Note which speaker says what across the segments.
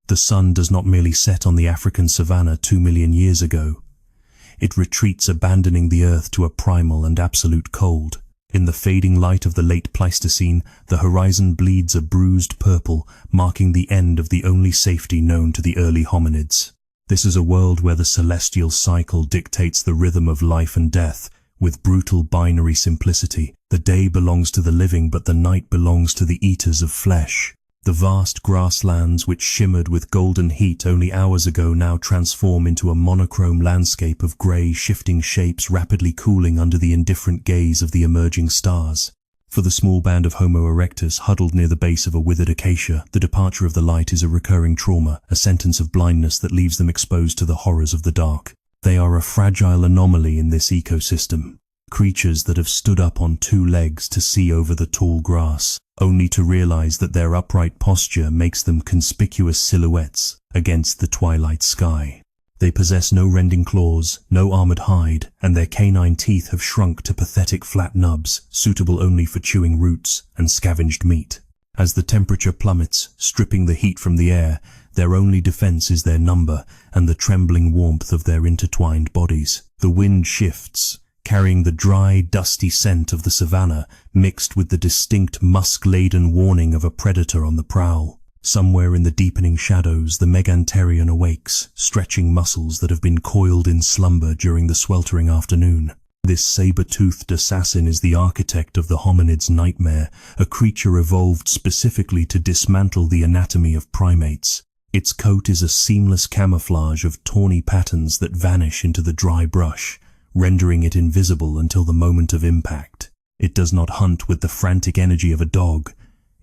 Speaker 1: The sun does not merely set on the African savanna 2 million years ago. It retreats, abandoning the earth to a primal and absolute cold. In the fading light of the late Pleistocene, the horizon bleeds a bruised purple, marking the end of the only safety known to the early hominids. This is a world where the celestial cycle dictates the rhythm of life and death, with brutal binary simplicity. The day belongs to the living, but the night belongs to the eaters of flesh. The vast grasslands which shimmered with golden heat only hours ago now transform into a monochrome landscape of grey, shifting shapes rapidly cooling under the indifferent gaze of the emerging stars. For the small band of Homo erectus huddled near the base of a withered acacia, the departure of the light is a recurring trauma, a sentence of blindness that leaves them exposed to the horrors of the dark. They are a fragile anomaly in this ecosystem, creatures that have stood up on 2 legs to see over the tall grass, only to realize that their upright posture makes them conspicuous silhouettes against the twilight sky. They possess no rending claws, no armored hide, and their canine teeth have shrunk to pathetic flat nubs, suitable only for chewing roots and scavenged meat. As the temperature plummets, stripping the heat from the air, their only defense is their number and the trembling warmth of their intertwined bodies. The wind shifts, carrying the dry, dusty scent of the savanna, mixed with the distinct musk-laden warning of a predator on the prowl. Somewhere in the deepening shadows, the Meganterion awakes, stretching muscles that have been coiled in slumber during the sweltering afternoon. This saber-toothed assassin is the architect of the hominid's nightmare, a creature evolved specifically to dismantle the anatomy of primates. Its coat is a seamless camouflage of tawny patterns that vanish into the dry brush, rendering it invisible until the moment of impact. It does not hunt with the frantic energy of a dog.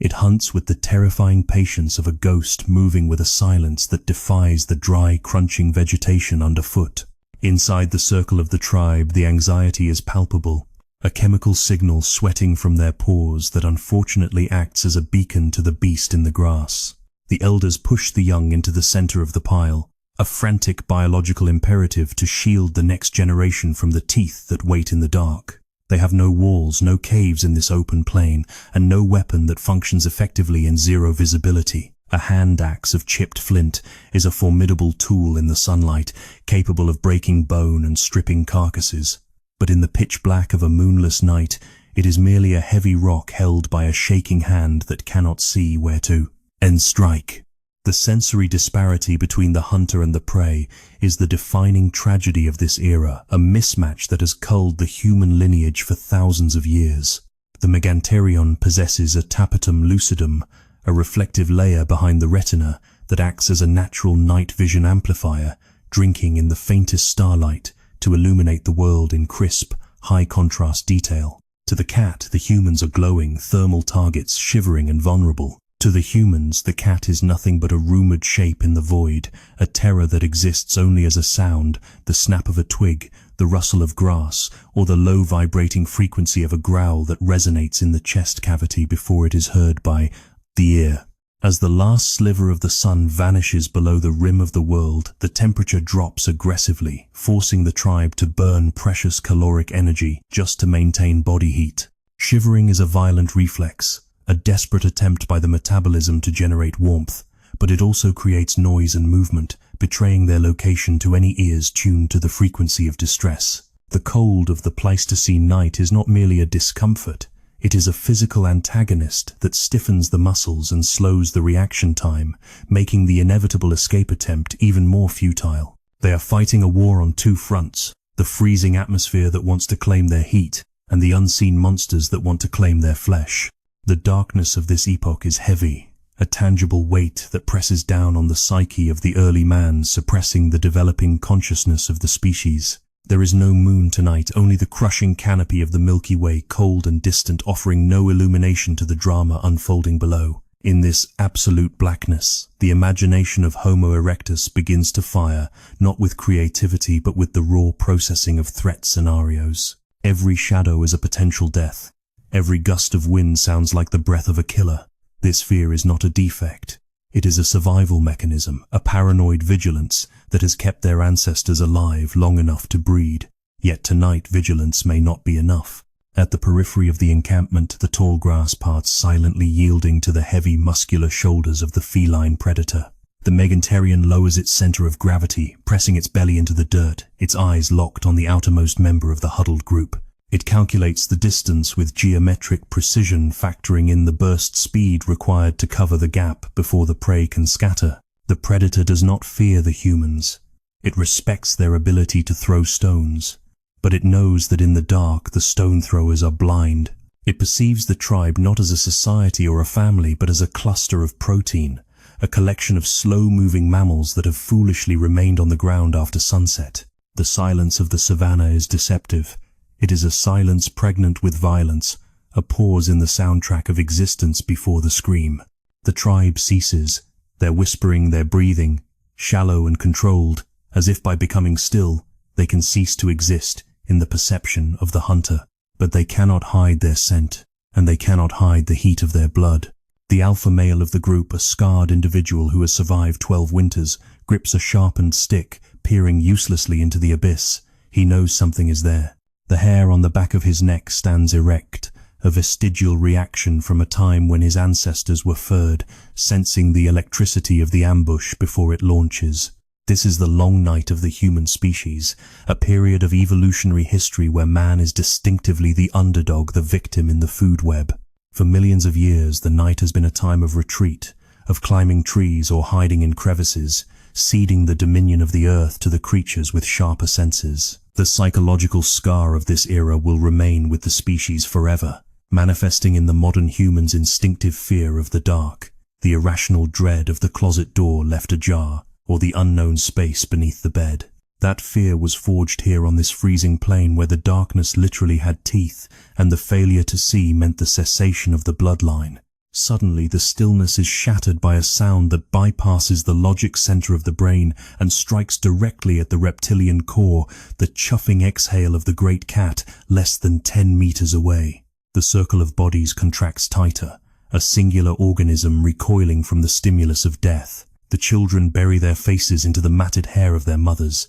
Speaker 1: It hunts with the terrifying patience of a ghost, moving with a silence that defies the dry, crunching vegetation underfoot. Inside the circle of the tribe, the anxiety is palpable, a chemical signal sweating from their pores that unfortunately acts as a beacon to the beast in the grass. The elders push the young into the center of the pile, a frantic biological imperative to shield the next generation from the teeth that wait in the dark. They have no walls, no caves in this open plain, and no weapon that functions effectively in zero visibility. A hand axe of chipped flint is a formidable tool in the sunlight, capable of breaking bone and stripping carcasses. But in the pitch black of a moonless night, it is merely a heavy rock held by a shaking hand that cannot see where to end strike. The sensory disparity between the hunter and the prey is the defining tragedy of this era, a mismatch that has culled the human lineage for thousands of years. The Meganterion possesses a tapetum lucidum, a reflective layer behind the retina that acts as a natural night vision amplifier, drinking in the faintest starlight to illuminate the world in crisp, high-contrast detail. To the cat, the humans are glowing, thermal targets, shivering and vulnerable. To the humans, the cat is nothing but a rumored shape in the void, a terror that exists only as a sound, the snap of a twig, the rustle of grass, or the low vibrating frequency of a growl that resonates in the chest cavity before it is heard by the ear. As the last sliver of the sun vanishes below the rim of the world, the temperature drops aggressively, forcing the tribe to burn precious caloric energy just to maintain body heat. Shivering is a violent reflex, a desperate attempt by the metabolism to generate warmth, but it also creates noise and movement, betraying their location to any ears tuned to the frequency of distress. The cold of the Pleistocene night is not merely a discomfort, it is a physical antagonist that stiffens the muscles and slows the reaction time, making the inevitable escape attempt even more futile. They are fighting a war on 2 fronts, the freezing atmosphere that wants to claim their heat, and the unseen monsters that want to claim their flesh. The darkness of this epoch is heavy, a tangible weight that presses down on the psyche of the early man, suppressing the developing consciousness of the species. There is no moon tonight, only the crushing canopy of the Milky Way, cold and distant, offering no illumination to the drama unfolding below. In this absolute blackness, the imagination of Homo erectus begins to fire, not with creativity but with the raw processing of threat scenarios. Every shadow is a potential death. Every gust of wind sounds like the breath of a killer. This fear is not a defect. It is a survival mechanism, a paranoid vigilance that has kept their ancestors alive long enough to breed. Yet tonight vigilance may not be enough. At the periphery of the encampment, the tall grass parts silently, yielding to the heavy muscular shoulders of the feline predator. The Meganterion lowers its center of gravity, pressing its belly into the dirt, its eyes locked on the outermost member of the huddled group. It calculates the distance with geometric precision, factoring in the burst speed required to cover the gap before the prey can scatter. The predator does not fear the humans. It respects their ability to throw stones, but it knows that in the dark the stone throwers are blind. It perceives the tribe not as a society or a family, but as a cluster of protein, a collection of slow-moving mammals that have foolishly remained on the ground after sunset. The silence of the savannah is deceptive. It is a silence pregnant with violence, a pause in the soundtrack of existence before the scream. The tribe ceases, their whispering, their breathing, shallow and controlled, as if by becoming still, they can cease to exist in the perception of the hunter. But they cannot hide their scent, and they cannot hide the heat of their blood. The alpha male of the group, a scarred individual who has survived 12 winters, grips a sharpened stick, peering uselessly into the abyss. He knows something is there. The hair on the back of his neck stands erect, a vestigial reaction from a time when his ancestors were furred, sensing the electricity of the ambush before it launches. This is the long night of the human species, a period of evolutionary history where man is distinctively the underdog, the victim in the food web. For millions of years, the night has been a time of retreat, of climbing trees or hiding in crevices, ceding the dominion of the earth to the creatures with sharper senses. The psychological scar of this era will remain with the species forever, manifesting in the modern human's instinctive fear of the dark, the irrational dread of the closet door left ajar, or the unknown space beneath the bed. That fear was forged here on this freezing plain where the darkness literally had teeth, and the failure to see meant the cessation of the bloodline. Suddenly, the stillness is shattered by a sound that bypasses the logic center of the brain and strikes directly at the reptilian core, the chuffing exhale of the great cat less than 10 meters away. The circle of bodies contracts tighter, a singular organism recoiling from the stimulus of death. The children bury their faces into the matted hair of their mothers.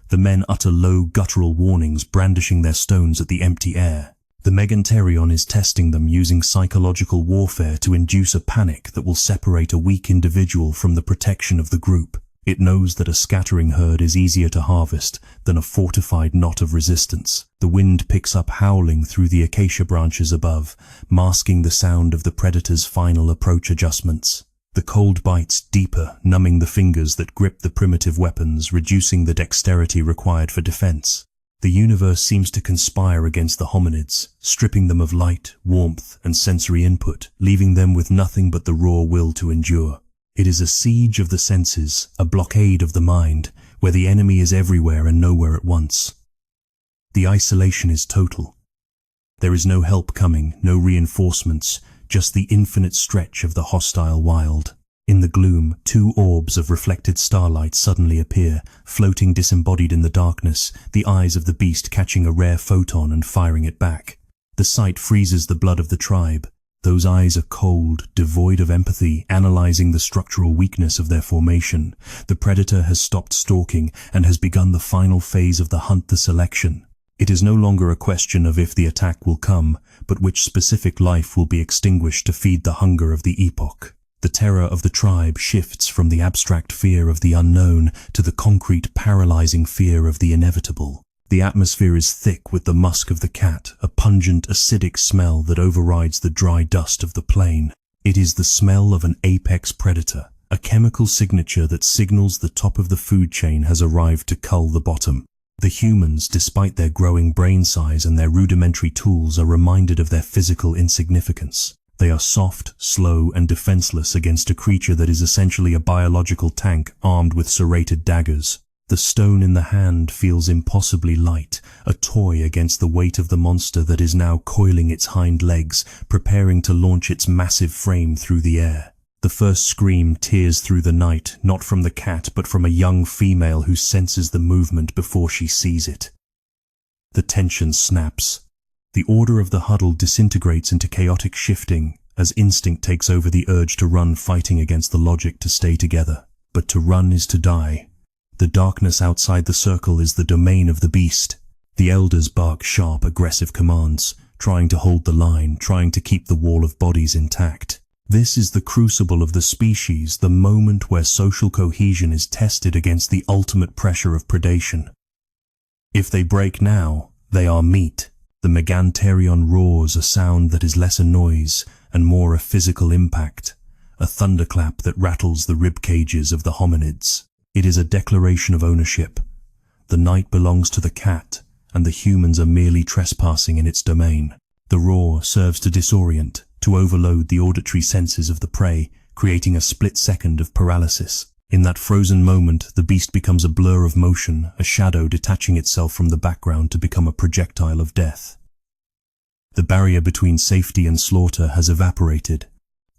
Speaker 1: The men utter low, guttural warnings, brandishing their stones at the empty air. The Meganterion is testing them, using psychological warfare to induce a panic that will separate a weak individual from the protection of the group. It knows that a scattering herd is easier to harvest than a fortified knot of resistance. The wind picks up howling through the acacia branches above, masking the sound of the predator's final approach adjustments. The cold bites deeper, numbing the fingers that grip the primitive weapons, reducing the dexterity required for defense. The universe seems to conspire against the hominids, stripping them of light, warmth, and sensory input, leaving them with nothing but the raw will to endure. It is a siege of the senses, a blockade of the mind, where the enemy is everywhere and nowhere at once. The isolation is total. There is no help coming, no reinforcements, just the infinite stretch of the hostile wild. In the gloom, 2 orbs of reflected starlight suddenly appear, floating disembodied in the darkness, the eyes of the beast catching a rare photon and firing it back. The sight freezes the blood of the tribe. Those eyes are cold, devoid of empathy, analyzing the structural weakness of their formation. The predator has stopped stalking and has begun the final phase of the hunt, the selection. It is no longer a question of if the attack will come, but which specific life will be extinguished to feed the hunger of the epoch. The terror of the tribe shifts from the abstract fear of the unknown to the concrete, paralyzing fear of the inevitable. The atmosphere is thick with the musk of the cat, a pungent, acidic smell that overrides the dry dust of the plain. It is the smell of an apex predator, a chemical signature that signals the top of the food chain has arrived to cull the bottom. The humans, despite their growing brain size and their rudimentary tools, are reminded of their physical insignificance. They are soft, slow, and defenseless against a creature that is essentially a biological tank armed with serrated daggers. The stone in the hand feels impossibly light, a toy against the weight of the monster that is now coiling its hind legs, preparing to launch its massive frame through the air. The first scream tears through the night, not from the cat but from a young female who senses the movement before she sees it. The tension snaps. The order of the huddle disintegrates into chaotic shifting as instinct takes over the urge to run, fighting against the logic to stay together. But to run is to die. The darkness outside the circle is the domain of the beast. The elders bark sharp, aggressive commands, trying to hold the line, trying to keep the wall of bodies intact. This is the crucible of the species, the moment where social cohesion is tested against the ultimate pressure of predation. If they break now, they are meat. The Meganterion roars, a sound that is less a noise and more a physical impact, a thunderclap that rattles the rib cages of the hominids. It is a declaration of ownership. The night belongs to the cat, and the humans are merely trespassing in its domain. The roar serves to disorient, to overload the auditory senses of the prey, creating a split second of paralysis. In that frozen moment, the beast becomes a blur of motion, a shadow detaching itself from the background to become a projectile of death. The barrier between safety and slaughter has evaporated.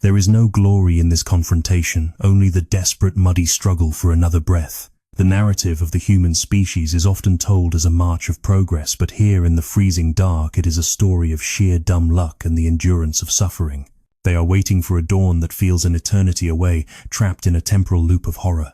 Speaker 1: There is no glory in this confrontation, only the desperate, muddy struggle for another breath. The narrative of the human species is often told as a march of progress, but here in the freezing dark it is a story of sheer dumb luck and the endurance of suffering. They are waiting for a dawn that feels an eternity away, trapped in a temporal loop of horror.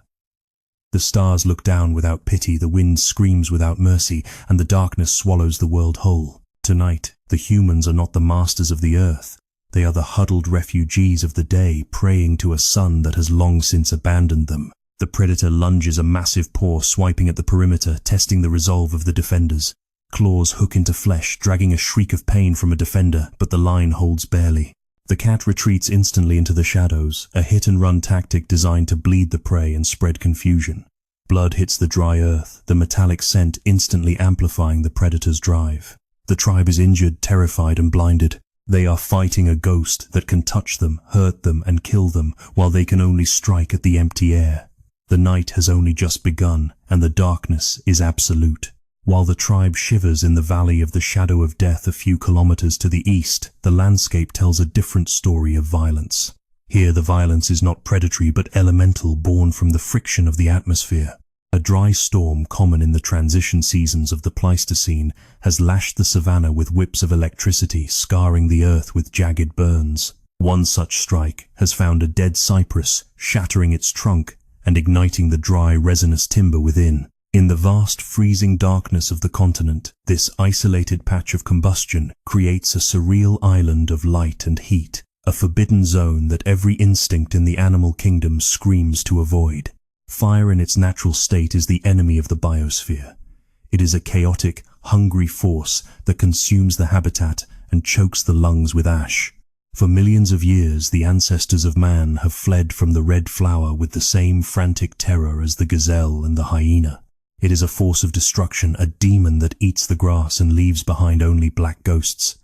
Speaker 1: The stars look down without pity, the wind screams without mercy, and the darkness swallows the world whole. Tonight, the humans are not the masters of the earth. They are the huddled refugees of the day, praying to a sun that has long since abandoned them. The predator lunges, a massive paw swiping at the perimeter, testing the resolve of the defenders. Claws hook into flesh, dragging a shriek of pain from a defender, but the line holds barely. The cat retreats instantly into the shadows, a hit-and-run tactic designed to bleed the prey and spread confusion. Blood hits the dry earth, the metallic scent instantly amplifying the predator's drive. The tribe is injured, terrified, and blinded. They are fighting a ghost that can touch them, hurt them, and kill them, while they can only strike at the empty air. The night has only just begun, and the darkness is absolute. While the tribe shivers in the valley of the shadow of death a few kilometers to the east, the landscape tells a different story of violence. Here the violence is not predatory but elemental, born from the friction of the atmosphere. A dry storm common in the transition seasons of the Pleistocene has lashed the savanna with whips of electricity, scarring the earth with jagged burns. One such strike has found a dead cypress, shattering its trunk and igniting the dry, resinous timber within. In the vast freezing darkness of the continent, this isolated patch of combustion creates a surreal island of light and heat, a forbidden zone that every instinct in the animal kingdom screams to avoid. Fire in its natural state is the enemy of the biosphere. It is a chaotic, hungry force that consumes the habitat and chokes the lungs with ash. For millions of years, the ancestors of man have fled from the red flower with the same frantic terror as the gazelle and the hyena. It is a force of destruction, a demon that eats the grass and leaves behind only black ghosts.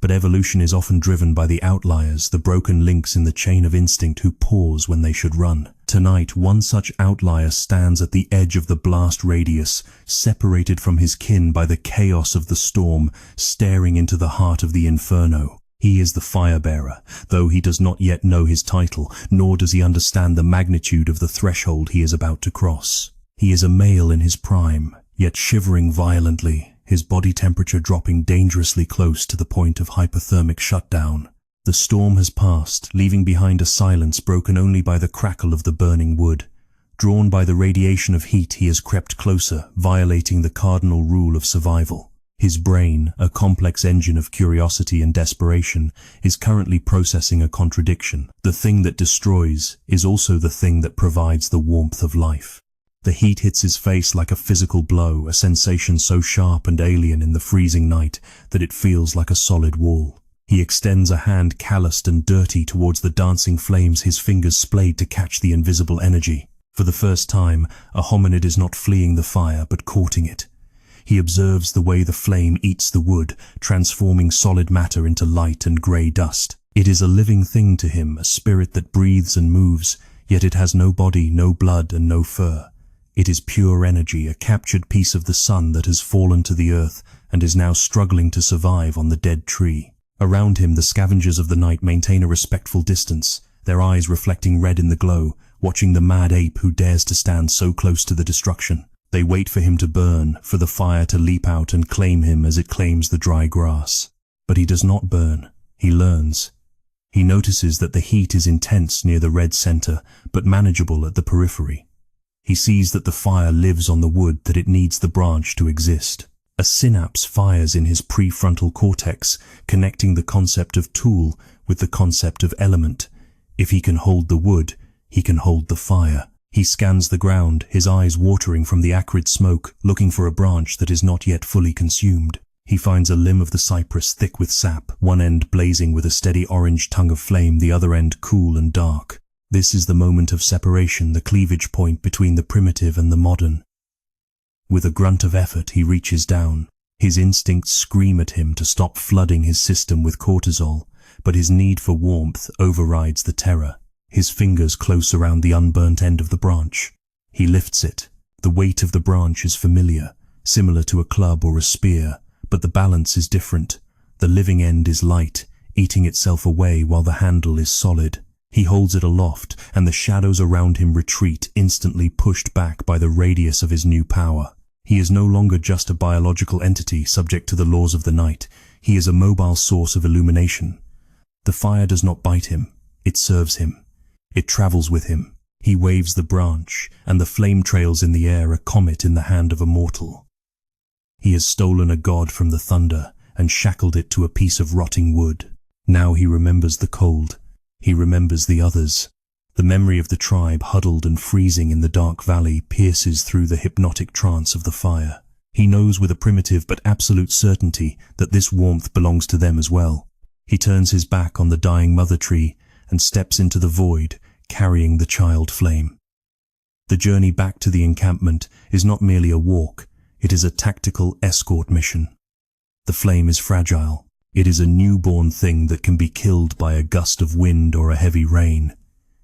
Speaker 1: But evolution is often driven by the outliers, the broken links in the chain of instinct who pause when they should run. Tonight, one such outlier stands at the edge of the blast radius, separated from his kin by the chaos of the storm, staring into the heart of the inferno. He is the fire-bearer, though he does not yet know his title, nor does he understand the magnitude of the threshold he is about to cross. He is a male in his prime, yet shivering violently, his body temperature dropping dangerously close to the point of hypothermic shutdown. The storm has passed, leaving behind a silence broken only by the crackle of the burning wood. Drawn by the radiation of heat, he has crept closer, violating the cardinal rule of survival. His brain, a complex engine of curiosity and desperation, is currently processing a contradiction. The thing that destroys is also the thing that provides the warmth of life. The heat hits his face like a physical blow, a sensation so sharp and alien in the freezing night that it feels like a solid wall. He extends a hand calloused and dirty towards the dancing flames, his fingers splayed to catch the invisible energy. For the first time, a hominid is not fleeing the fire but courting it. He observes the way the flame eats the wood, transforming solid matter into light and grey dust. It is a living thing to him, a spirit that breathes and moves, yet it has no body, no blood, and no fur. It is pure energy, a captured piece of the sun that has fallen to the earth and is now struggling to survive on the dead tree. Around him, the scavengers of the night maintain a respectful distance, their eyes reflecting red in the glow, watching the mad ape who dares to stand so close to the destruction. They wait for him to burn, for the fire to leap out and claim him as it claims the dry grass. But he does not burn. He learns. He notices that the heat is intense near the red center, but manageable at the periphery. He sees that the fire lives on the wood, that it needs the branch to exist. A synapse fires in his prefrontal cortex, connecting the concept of tool with the concept of element. If he can hold the wood, he can hold the fire. He scans the ground, his eyes watering from the acrid smoke, looking for a branch that is not yet fully consumed. He finds a limb of the cypress thick with sap, one end blazing with a steady orange tongue of flame, the other end cool and dark. This is the moment of separation, the cleavage point between the primitive and the modern. With a grunt of effort, he reaches down. His instincts scream at him to stop flooding his system with cortisol, but his need for warmth overrides the terror. His fingers close around the unburnt end of the branch. He lifts it. The weight of the branch is familiar, similar to a club or a spear, but the balance is different. The living end is light, eating itself away while the handle is solid. He holds it aloft, and the shadows around him retreat, instantly pushed back by the radius of his new power. He is no longer just a biological entity subject to the laws of the night. He is a mobile source of illumination. The fire does not bite him. It serves him. It travels with him. He waves the branch, and the flame trails in the air, a comet in the hand of a mortal. He has stolen a god from the thunder and shackled it to a piece of rotting wood. Now he remembers the cold. He remembers the others. The memory of the tribe huddled and freezing in the dark valley pierces through the hypnotic trance of the fire. He knows with a primitive but absolute certainty that this warmth belongs to them as well. He turns his back on the dying mother tree and steps into the void, carrying the child flame. The journey back to the encampment is not merely a walk, it is a tactical escort mission. The flame is fragile. It is a newborn thing that can be killed by a gust of wind or a heavy rain.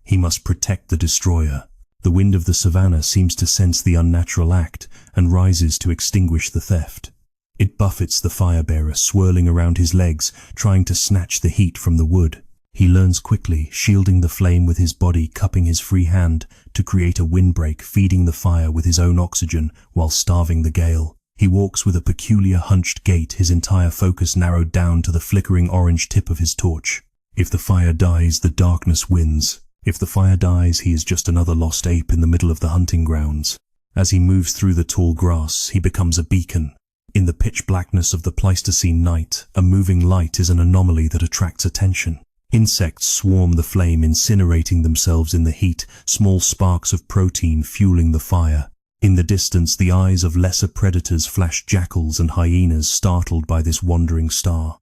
Speaker 1: He must protect the destroyer. The wind of the savannah seems to sense the unnatural act and rises to extinguish the theft. It buffets the fire-bearer, swirling around his legs, trying to snatch the heat from the wood. He learns quickly, shielding the flame with his body, cupping his free hand to create a windbreak, feeding the fire with his own oxygen while starving the gale. He walks with a peculiar hunched gait, his entire focus narrowed down to the flickering orange tip of his torch. If the fire dies, the darkness wins. If the fire dies, he is just another lost ape in the middle of the hunting grounds. As he moves through the tall grass, he becomes a beacon. In the pitch blackness of the Pleistocene night, a moving light is an anomaly that attracts attention. Insects swarm the flame, incinerating themselves in the heat, small sparks of protein fueling the fire. In the distance, the eyes of lesser predators flash, jackals and hyenas startled by this wandering star.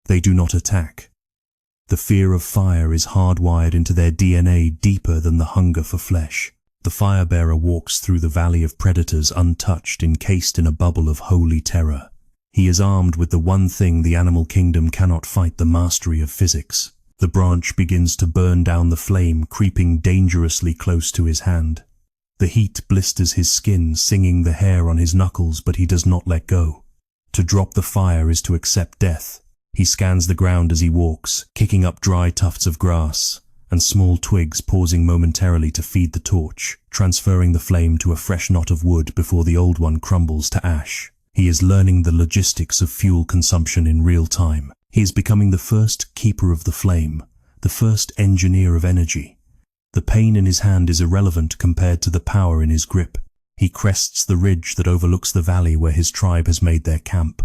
Speaker 1: They do not attack. The fear of fire is hardwired into their DNA deeper than the hunger for flesh. The fire-bearer walks through the valley of predators untouched, encased in a bubble of holy terror. He is armed with the one thing the animal kingdom cannot fight, the mastery of physics. The branch begins to burn down the flame, creeping dangerously close to his hand. The heat blisters his skin, singing the hair on his knuckles, but he does not let go. To drop the fire is to accept death. He scans the ground as he walks, kicking up dry tufts of grass and small twigs, pausing momentarily to feed the torch, transferring the flame to a fresh knot of wood before the old one crumbles to ash. He is learning the logistics of fuel consumption in real time. He is becoming the first keeper of the flame, the first engineer of energy. The pain in his hand is irrelevant compared to the power in his grip. He crests the ridge that overlooks the valley where his tribe has made their camp.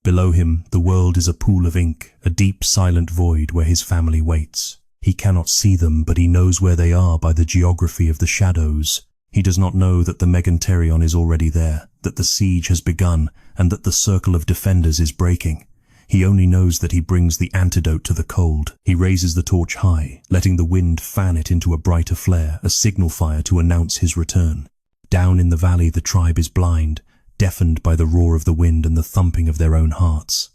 Speaker 1: Below him, the world is a pool of ink, a deep, silent void where his family waits. He cannot see them, but he knows where they are by the geography of the shadows. He does not know that the Meganterion is already there, that the siege has begun, and that the circle of defenders is breaking. He only knows that he brings the antidote to the cold. He raises the torch high, letting the wind fan it into a brighter flare, a signal fire to announce his return. Down in the valley, the tribe is blind, deafened by the roar of the wind and the thumping of their own hearts.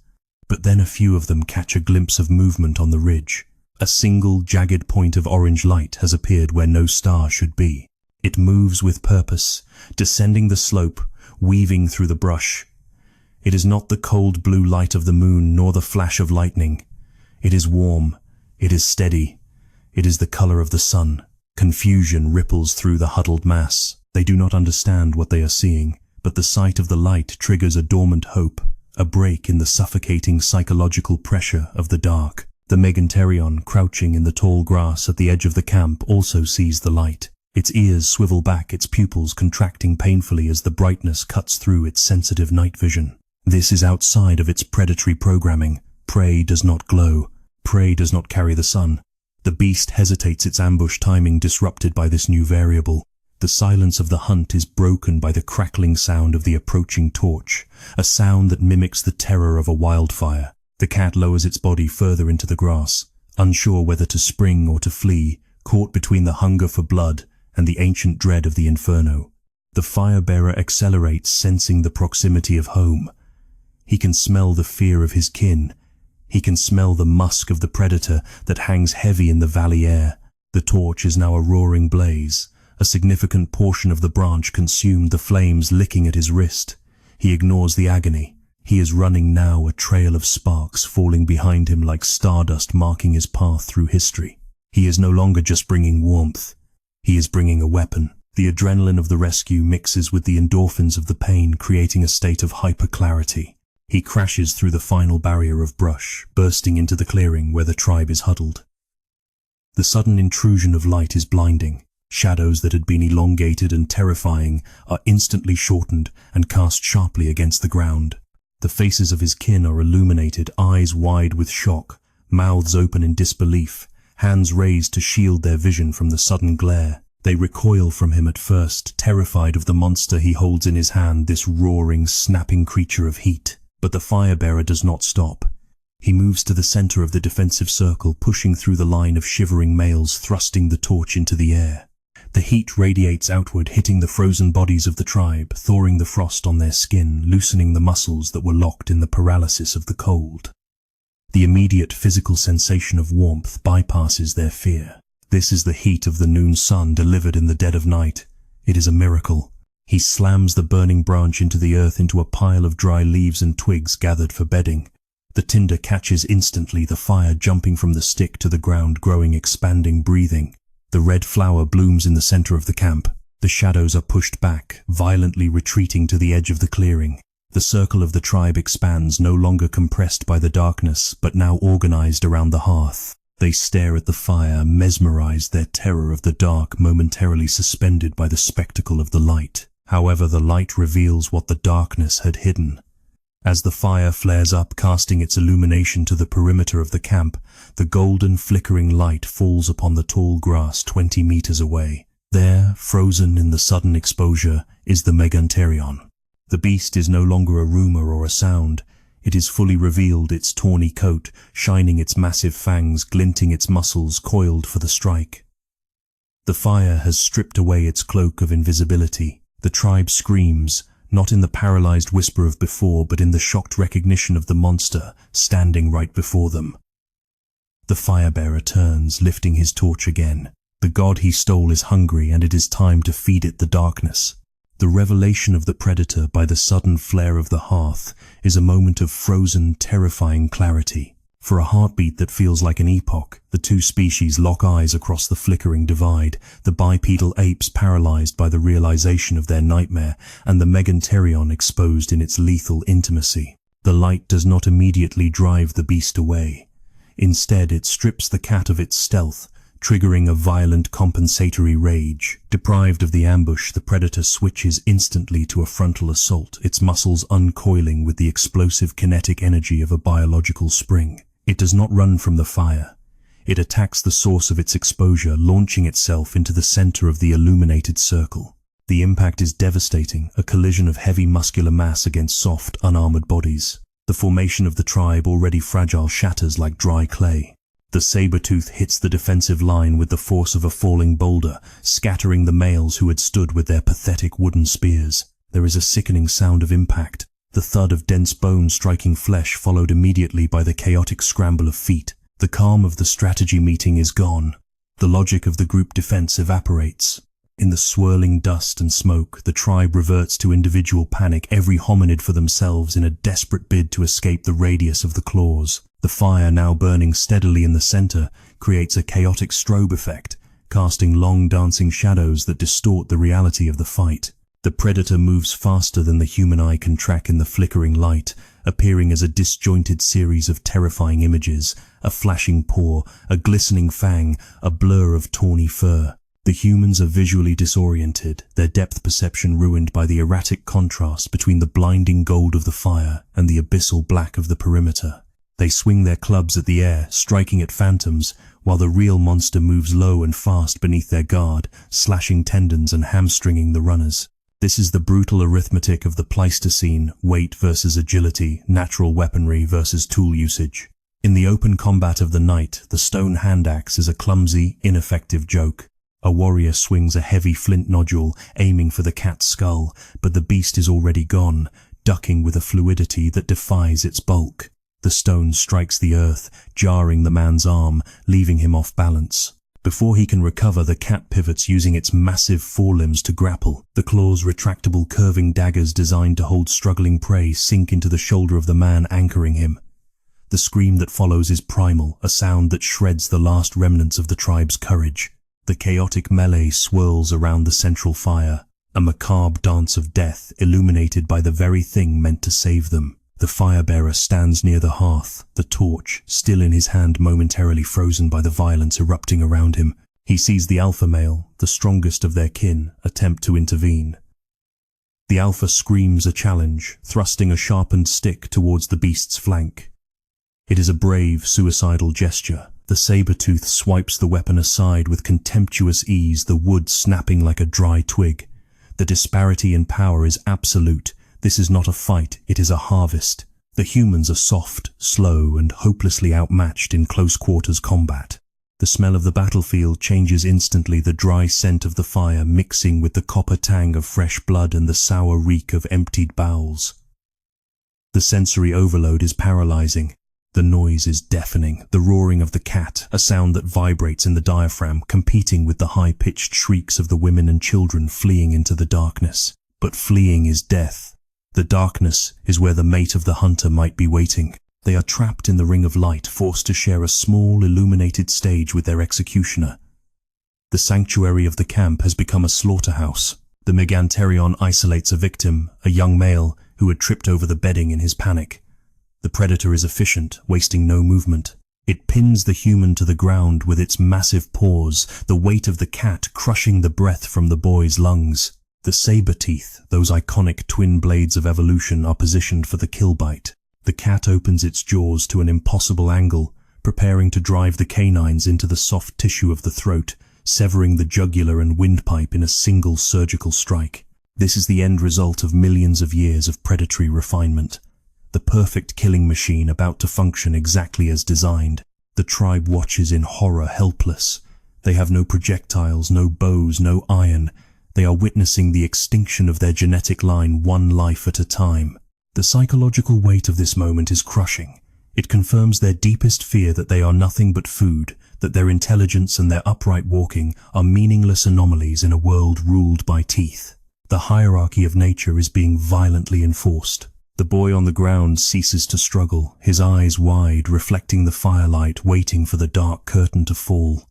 Speaker 1: But then a few of them catch a glimpse of movement on the ridge. A single, jagged point of orange light has appeared where no star should be. It moves with purpose, descending the slope, weaving through the brush. It is not the cold blue light of the moon nor the flash of lightning. It is warm. It is steady. It is the color of the sun. Confusion ripples through the huddled mass. They do not understand what they are seeing, but the sight of the light triggers a dormant hope, a break in the suffocating psychological pressure of the dark. The Meganterion, crouching in the tall grass at the edge of the camp, also sees the light. Its ears swivel back, its pupils contracting painfully as the brightness cuts through its sensitive night vision. This is outside of its predatory programming. Prey does not glow. Prey does not carry the sun. The beast hesitates, its ambush timing disrupted by this new variable. The silence of the hunt is broken by the crackling sound of the approaching torch, a sound that mimics the terror of a wildfire. The cat lowers its body further into the grass, unsure whether to spring or to flee, caught between the hunger for blood and the ancient dread of the inferno. The fire-bearer accelerates, sensing the proximity of home. He can smell the fear of his kin. He can smell the musk of the predator that hangs heavy in the valley air. The torch is now a roaring blaze. A significant portion of the branch consumed, the flames licking at his wrist. He ignores the agony. He is running now, a trail of sparks falling behind him like stardust marking his path through history. He is no longer just bringing warmth. He is bringing a weapon. The adrenaline of the rescue mixes with the endorphins of the pain, creating a state of hyperclarity. He crashes through the final barrier of brush, bursting into the clearing where the tribe is huddled. The sudden intrusion of light is blinding. Shadows that had been elongated and terrifying are instantly shortened and cast sharply against the ground. The faces of his kin are illuminated, eyes wide with shock, mouths open in disbelief, hands raised to shield their vision from the sudden glare. They recoil from him at first, terrified of the monster he holds in his hand, this roaring, snapping creature of heat. But the fire-bearer does not stop. He moves to the center of the defensive circle, pushing through the line of shivering males, thrusting the torch into the air. The heat radiates outward, hitting the frozen bodies of the tribe, thawing the frost on their skin, loosening the muscles that were locked in the paralysis of the cold. The immediate physical sensation of warmth bypasses their fear. This is the heat of the noon sun delivered in the dead of night. It is a miracle. He slams the burning branch into the earth, into a pile of dry leaves and twigs gathered for bedding. The tinder catches instantly, the fire jumping from the stick to the ground, growing, expanding, breathing. The red flower blooms in the center of the camp. The shadows are pushed back, violently retreating to the edge of the clearing. The circle of the tribe expands, no longer compressed by the darkness, but now organized around the hearth. They stare at the fire, mesmerized, their terror of the dark momentarily suspended by the spectacle of the light. However, the light reveals what the darkness had hidden. As the fire flares up, casting its illumination to the perimeter of the camp, the golden flickering light falls upon the tall grass 20 meters away. There, frozen in the sudden exposure, is the Meganterion. The beast is no longer a rumor or a sound. It is fully revealed, its tawny coat, shining its massive fangs, glinting, its muscles coiled for the strike. The fire has stripped away its cloak of invisibility. The tribe screams, not in the paralyzed whisper of before, but in the shocked recognition of the monster standing right before them. The fire-bearer turns, lifting his torch again. The god he stole is hungry, and it is time to feed it the darkness. The revelation of the predator by the sudden flare of the hearth is a moment of frozen, terrifying clarity. For a heartbeat that feels like an epoch, the two species lock eyes across the flickering divide, the bipedal apes paralyzed by the realization of their nightmare, and the Meganterion exposed in its lethal intimacy. The light does not immediately drive the beast away. Instead, it strips the cat of its stealth, triggering a violent compensatory rage. Deprived of the ambush, the predator switches instantly to a frontal assault, its muscles uncoiling with the explosive kinetic energy of a biological spring. It does not run from the fire. It attacks the source of its exposure, launching itself into the center of the illuminated circle. The impact is devastating, a collision of heavy muscular mass against soft, unarmored bodies. The formation of the tribe, already fragile, shatters like dry clay. The saber-tooth hits the defensive line with the force of a falling boulder, scattering the males who had stood with their pathetic wooden spears. There is a sickening sound of impact, the thud of dense bone striking flesh, followed immediately by the chaotic scramble of feet. The calm of the strategy meeting is gone. The logic of the group defense evaporates. In the swirling dust and smoke, the tribe reverts to individual panic, every hominid for themselves in a desperate bid to escape the radius of the claws. The fire, now burning steadily in the center, creates a chaotic strobe effect, casting long dancing shadows that distort the reality of the fight. The predator moves faster than the human eye can track in the flickering light, appearing as a disjointed series of terrifying images, a flashing paw, a glistening fang, a blur of tawny fur. The humans are visually disoriented, their depth perception ruined by the erratic contrast between the blinding gold of the fire and the abyssal black of the perimeter. They swing their clubs at the air, striking at phantoms, while the real monster moves low and fast beneath their guard, slashing tendons and hamstringing the runners. This is the brutal arithmetic of the Pleistocene: weight versus agility, natural weaponry versus tool usage. In the open combat of the night, the stone hand axe is a clumsy, ineffective joke. A warrior swings a heavy flint nodule, aiming for the cat's skull, but the beast is already gone, ducking with a fluidity that defies its bulk. The stone strikes the earth, jarring the man's arm, leaving him off balance. Before he can recover, the cat pivots, using its massive forelimbs to grapple. The claws, retractable curving daggers designed to hold struggling prey, sink into the shoulder of the man, anchoring him. The scream that follows is primal, a sound that shreds the last remnants of the tribe's courage. The chaotic melee swirls around the central fire, a macabre dance of death illuminated by the very thing meant to save them. The fire-bearer stands near the hearth, the torch still in his hand, momentarily frozen by the violence erupting around him. He sees the alpha male, the strongest of their kin, attempt to intervene. The alpha screams a challenge, thrusting a sharpened stick towards the beast's flank. It is a brave, suicidal gesture. The saber-tooth swipes the weapon aside with contemptuous ease, the wood snapping like a dry twig. The disparity in power is absolute. This is not a fight, it is a harvest. The humans are soft, slow, and hopelessly outmatched in close-quarters combat. The smell of the battlefield changes instantly, the dry scent of the fire mixing with the copper tang of fresh blood and the sour reek of emptied bowels. The sensory overload is paralyzing. The noise is deafening, the roaring of the cat, a sound that vibrates in the diaphragm, competing with the high-pitched shrieks of the women and children fleeing into the darkness. But fleeing is death. The darkness is where the mate of the hunter might be waiting. They are trapped in the ring of light, forced to share a small, illuminated stage with their executioner. The sanctuary of the camp has become a slaughterhouse. The Meganterion isolates a victim, a young male, who had tripped over the bedding in his panic. The predator is efficient, wasting no movement. It pins the human to the ground with its massive paws, the weight of the cat crushing the breath from the boy's lungs. The saber teeth, those iconic twin blades of evolution, are positioned for the kill bite. The cat opens its jaws to an impossible angle, preparing to drive the canines into the soft tissue of the throat, severing the jugular and windpipe in a single surgical strike. This is the end result of millions of years of predatory refinement. The perfect killing machine about to function exactly as designed. The tribe watches in horror, helpless. They have no projectiles, no bows, no iron. They are witnessing the extinction of their genetic line, one life at a time. The psychological weight of this moment is crushing. It confirms their deepest fear that they are nothing but food, that their intelligence and their upright walking are meaningless anomalies in a world ruled by teeth. The hierarchy of nature is being violently enforced. The boy on the ground ceases to struggle, his eyes wide, reflecting the firelight, waiting for the dark curtain to fall.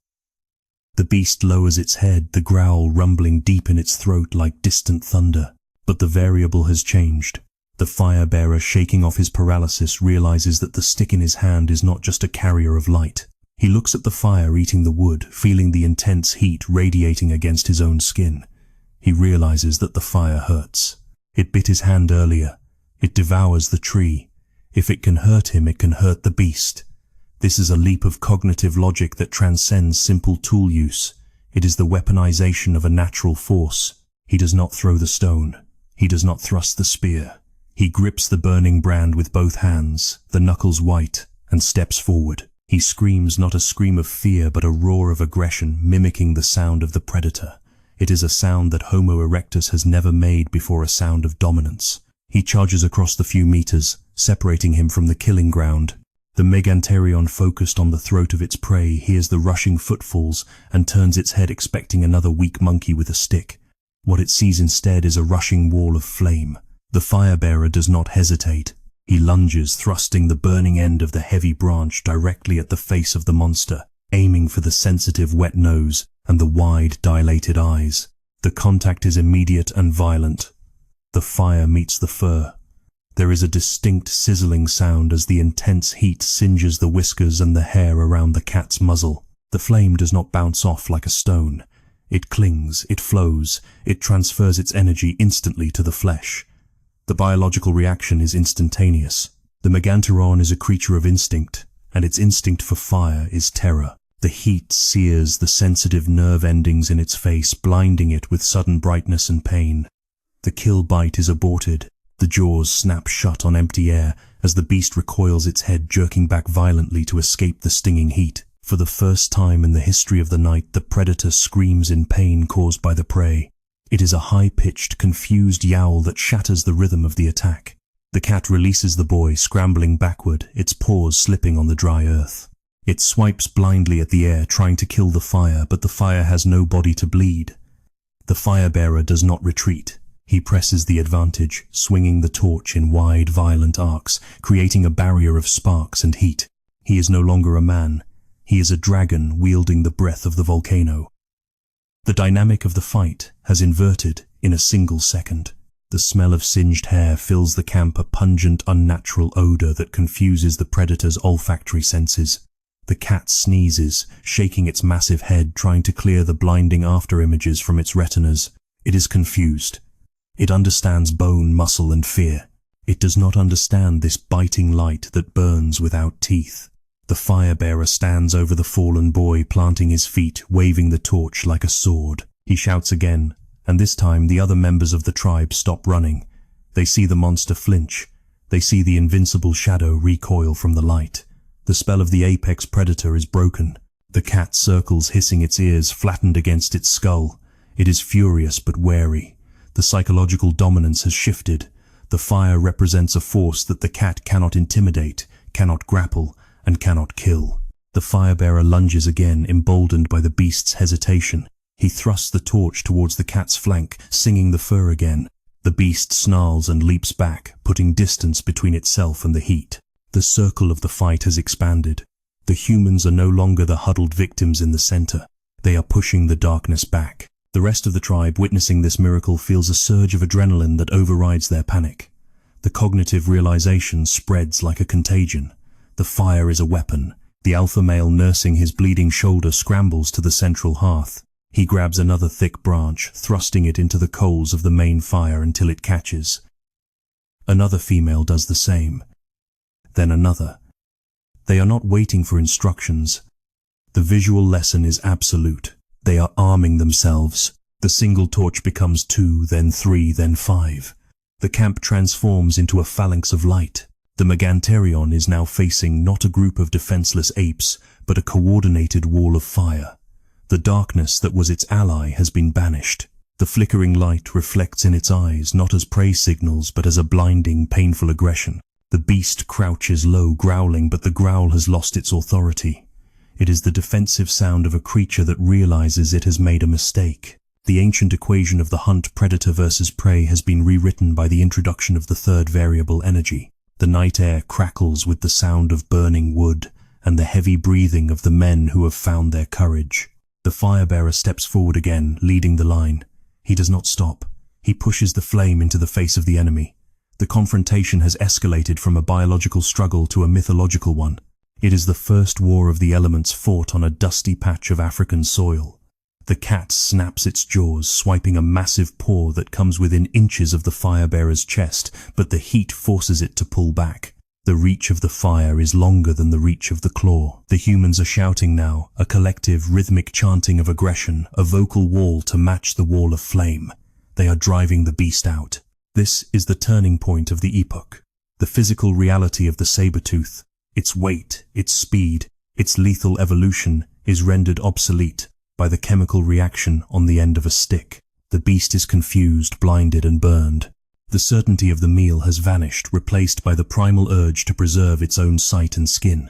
Speaker 1: The beast lowers its head, the growl rumbling deep in its throat like distant thunder. But the variable has changed. The fire-bearer, shaking off his paralysis, realizes that the stick in his hand is not just a carrier of light. He looks at the fire eating the wood, feeling the intense heat radiating against his own skin. He realizes that the fire hurts. It bit his hand earlier. It devours the tree. If it can hurt him, it can hurt the beast. This is a leap of cognitive logic that transcends simple tool use. It is the weaponization of a natural force. He does not throw the stone. He does not thrust the spear. He grips the burning brand with both hands, the knuckles white, and steps forward. He screams not a scream of fear, but a roar of aggression, mimicking the sound of the predator. It is a sound that Homo erectus has never made before, a sound of dominance. He charges across the few meters, separating him from the killing ground. The Meganterion, focused on the throat of its prey, hears the rushing footfalls and turns its head, expecting another weak monkey with a stick. What it sees instead is a rushing wall of flame. The fire-bearer does not hesitate. He lunges, thrusting the burning end of the heavy branch directly at the face of the monster, aiming for the sensitive wet nose and the wide, dilated eyes. The contact is immediate and violent. The fire meets the fur. There is a distinct sizzling sound as the intense heat singes the whiskers and the hair around the cat's muzzle. The flame does not bounce off like a stone. It clings, it flows, it transfers its energy instantly to the flesh. The biological reaction is instantaneous. The Meganteron is a creature of instinct, and its instinct for fire is terror. The heat sears the sensitive nerve endings in its face, blinding it with sudden brightness and pain. The kill bite is aborted. The jaws snap shut on empty air as the beast recoils, its head jerking back violently to escape the stinging heat. For the first time in the history of the night, the predator screams in pain caused by the prey. It is a high-pitched, confused yowl that shatters the rhythm of the attack. The cat releases the boy, scrambling backward, its paws slipping on the dry earth. It swipes blindly at the air, trying to kill the fire, but the fire has no body to bleed. The fire-bearer does not retreat. He presses the advantage, swinging the torch in wide, violent arcs, creating a barrier of sparks and heat. He is no longer a man. He is a dragon wielding the breath of the volcano. The dynamic of the fight has inverted in a single second. The smell of singed hair fills the camp, a pungent, unnatural odor that confuses the predator's olfactory senses. The cat sneezes, shaking its massive head, trying to clear the blinding after-images from its retinas. It is confused. It understands bone, muscle, and fear. It does not understand this biting light that burns without teeth. The fire-bearer stands over the fallen boy, planting his feet, waving the torch like a sword. He shouts again, and this time the other members of the tribe stop running. They see the monster flinch. They see the invincible shadow recoil from the light. The spell of the apex predator is broken. The cat circles, hissing, its ears flattened against its skull. It is furious but wary. The psychological dominance has shifted. The fire represents a force that the cat cannot intimidate, cannot grapple, and cannot kill. The fire-bearer lunges again, emboldened by the beast's hesitation. He thrusts the torch towards the cat's flank, singing the fur again. The beast snarls and leaps back, putting distance between itself and the heat. The circle of the fight has expanded. The humans are no longer the huddled victims in the center. They are pushing the darkness back. The rest of the tribe, witnessing this miracle, feels a surge of adrenaline that overrides their panic. The cognitive realization spreads like a contagion. The fire is a weapon. The alpha male, nursing his bleeding shoulder, scrambles to the central hearth. He grabs another thick branch, thrusting it into the coals of the main fire until it catches. Another female does the same. Then another. They are not waiting for instructions. The visual lesson is absolute. They are arming themselves. The single torch becomes 2, then 3, then 5. The camp transforms into a phalanx of light. The Meganterion is now facing not a group of defenseless apes, but a coordinated wall of fire. The darkness that was its ally has been banished. The flickering light reflects in its eyes, not as prey signals, but as a blinding, painful aggression. The beast crouches low, growling, but the growl has lost its authority. It is the defensive sound of a creature that realizes it has made a mistake. The ancient equation of the hunt, predator versus prey, has been rewritten by the introduction of the third variable, energy. The night air crackles with the sound of burning wood and the heavy breathing of the men who have found their courage. The fire-bearer steps forward again, leading the line. He does not stop. He pushes the flame into the face of the enemy. The confrontation has escalated from a biological struggle to a mythological one. It is the first war of the elements fought on a dusty patch of African soil. The cat snaps its jaws, swiping a massive paw that comes within inches of the fire-bearer's chest, but the heat forces it to pull back. The reach of the fire is longer than the reach of the claw. The humans are shouting now, a collective, rhythmic chanting of aggression, a vocal wall to match the wall of flame. They are driving the beast out. This is the turning point of the epoch. The physical reality of the saber-tooth, its weight, its speed, its lethal evolution, is rendered obsolete by the chemical reaction on the end of a stick. The beast is confused, blinded, and burned. The certainty of the meal has vanished, replaced by the primal urge to preserve its own sight and skin.